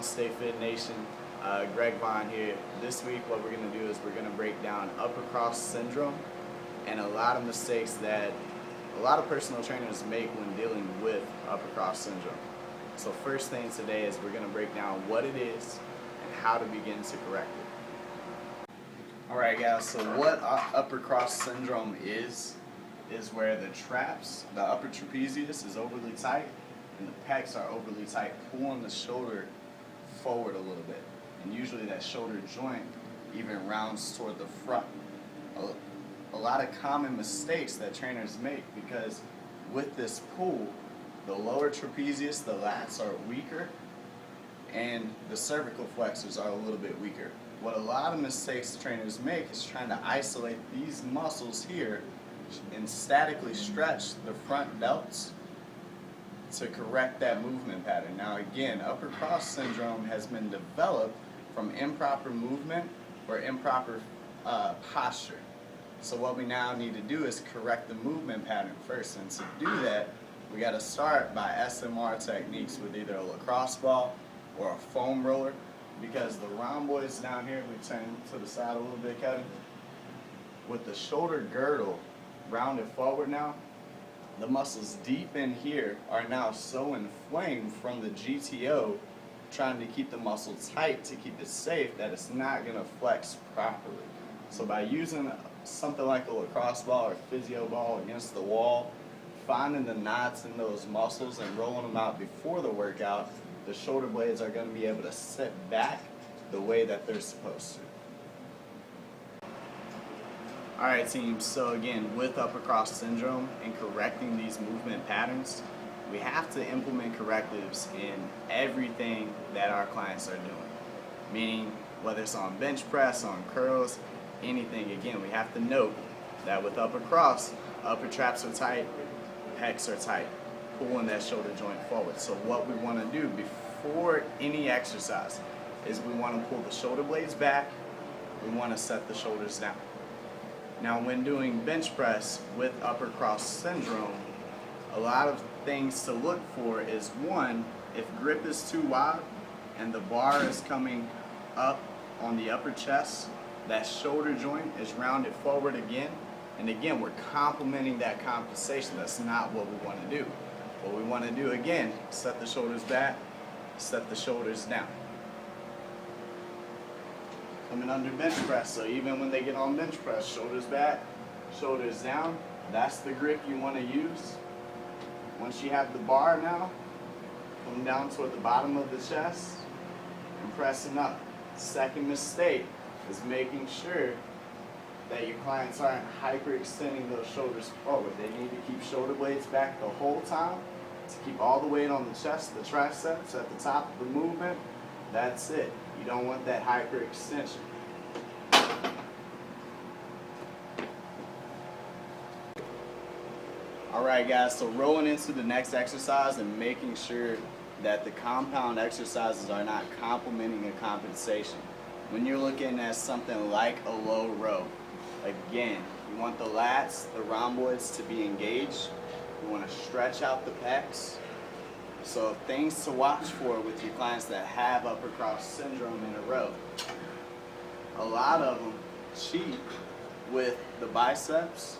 on Stay Fit Nation. Greg Vaughn here. This week what we're going to do is we're going to break down upper cross syndrome and a lot of mistakes that a lot of personal trainers make when dealing with upper cross syndrome. So first thing today is we're going to break down what it is and how to begin to correct it. Alright guys, so what upper cross syndrome is where the traps, the upper trapezius is overly tight and the pecs are overly tight, pulling the shoulder forward a little bit. And usually that shoulder joint even rounds toward the front. A lot of common mistakes that trainers make because with this pull, the lower trapezius, the lats are weaker and the cervical flexors are a little bit weaker. What a lot of mistakes trainers make is trying to isolate these muscles here and statically stretch the front delts to correct that movement pattern. Now again, upper cross syndrome has been developed from improper movement or improper posture. So what we now need to do is correct the movement pattern first, and to do that we got to start by SMR techniques with either a lacrosse ball or a foam roller, because the rhomboids down here, we turn to the side a little bit, Kevin, with the shoulder girdle rounded forward now, the muscles deep in here are now so inflamed from the GTO trying to keep the muscle tight to keep it safe that it's not going to flex properly. So by using something like a lacrosse ball or physio ball against the wall, finding the knots in those muscles and rolling them out before the workout, the shoulder blades are going to be able to sit back the way that they're supposed to. Alright team, so again, with upper cross syndrome and correcting these movement patterns, we have to implement correctives in everything that our clients are doing. Meaning, whether it's on bench press, on curls, anything. Again, we have to note that with upper cross, upper traps are tight, pecs are tight, pulling that shoulder joint forward. So what we want to do before any exercise is we want to pull the shoulder blades back, we want to set the shoulders down. Now when doing bench press with upper cross syndrome, a lot of things to look for is one, if grip is too wide and the bar is coming up on the upper chest, that shoulder joint is rounded forward again, and again we're complementing that compensation. That's not what we want to do. What we want to do again, set the shoulders back, set the shoulders down. Coming under bench press, so even when they get on bench press, shoulders back, shoulders down, that's the grip you want to use. Once you have the bar now, come down toward the bottom of the chest and pressing up. Second mistake is making sure that your clients aren't hyperextending those shoulders forward. They need to keep shoulder blades back the whole time to keep all the weight on the chest, the triceps at the top of the movement. That's it. You don't want that hyperextension. Alright guys, so rolling into the next exercise and making sure that the compound exercises are not complementing a compensation. When you're looking at something like a low row, again, you want the lats, the rhomboids to be engaged. You want to stretch out the pecs. So things to watch for with your clients that have upper cross syndrome in a row. A lot of them cheat with the biceps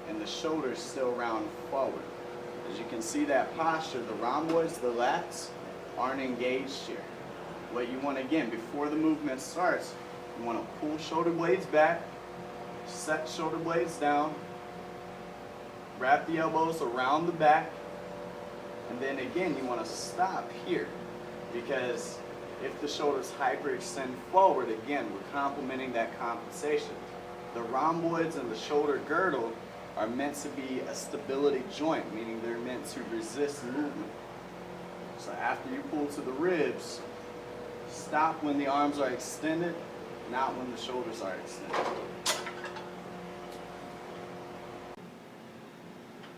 and the shoulders still round forward. As you can see that posture, the rhomboids, the lats aren't engaged here. What you want, again, before the movement starts, you want to pull shoulder blades back, set shoulder blades down, wrap the elbows around the back, and then again you want to stop here, because if the shoulders hyperextend forward, again we're complementing that compensation. The rhomboids and the shoulder girdle are meant to be a stability joint, meaning they're meant to resist movement. So after you pull to the ribs, stop when the arms are extended, not when the shoulders are extended.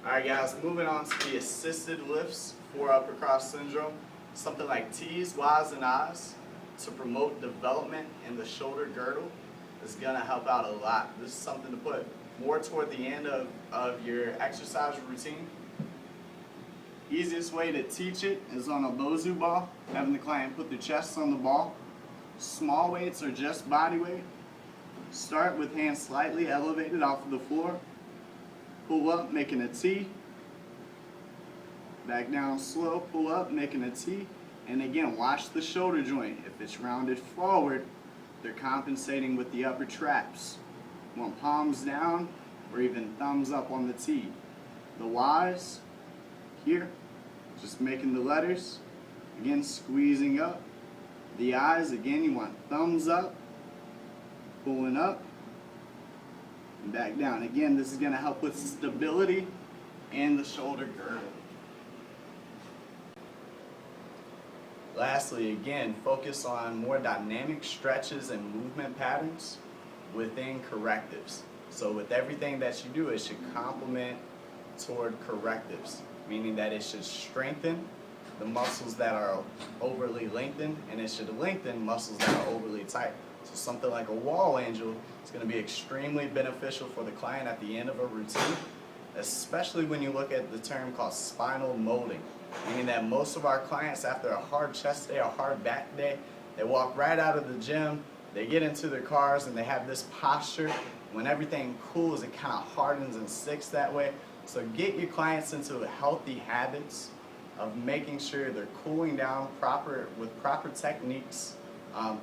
Alright guys, moving on to the assisted lifts for upper cross syndrome. Something like T's, Y's, and I's to promote development in the shoulder girdle is going to help out a lot. This is something to put more toward the end of your exercise routine. Easiest way to teach it is on a Bozu ball, having the client put their chest on the ball. Small weights are just body weight. Start with hands slightly elevated off of the floor. Pull up, making a T. Back down slow, pull up, making a T. And again, watch the shoulder joint. If it's rounded forward, they're compensating with the upper traps. Want palms down or even thumbs up on the T. The Y's, here, just making the letters. Again, squeezing up. The I's, again, you want thumbs up, pulling up, and back down. Again, this is going to help with stability and the shoulder girdle. Lastly, again, focus on more dynamic stretches and movement patterns within correctives. So with everything that you do, it should complement toward correctives, meaning that it should strengthen the muscles that are overly lengthened, and it should lengthen muscles that are overly tight. So something like a wall angel is going to be extremely beneficial for the client at the end of a routine, especially when you look at the term called spinal molding, meaning that most of our clients, after a hard chest day or hard back day, they walk right out of the gym, they get into their cars, and they have this posture. When everything cools, it kind of hardens and sticks that way. So get your clients into healthy habits of making sure they're cooling down with proper techniques.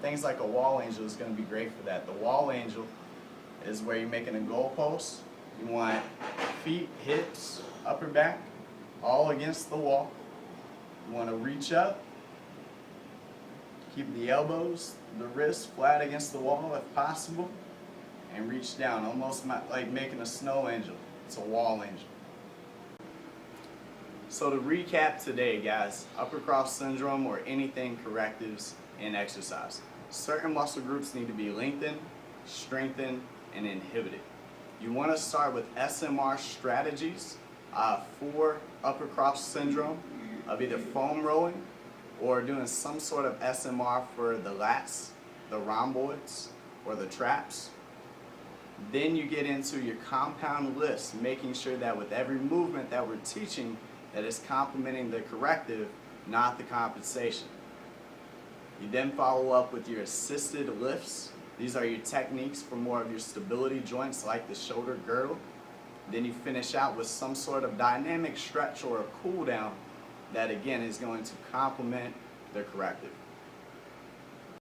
Things like a wall angel is going to be great for that. The wall angel is where you're making a goalpost. You want feet, hips, upper back, all against the wall. You want to reach up, keep the elbows, the wrists flat against the wall if possible, and reach down, almost like making a snow angel. It's a wall angel. So to recap today, guys, upper cross syndrome or anything correctives in exercise. Certain muscle groups need to be lengthened, strengthened, and inhibited. You want to start with SMR strategies for upper cross syndrome of either foam rolling or doing some sort of SMR for the lats, the rhomboids, or the traps. Then you get into your compound lifts, making sure that with every movement that we're teaching, that is complementing the corrective, not the compensation. You then follow up with your assisted lifts. These are your techniques for more of your stability joints like the shoulder girdle. Then you finish out with some sort of dynamic stretch or a cool down that again is going to complement the corrective.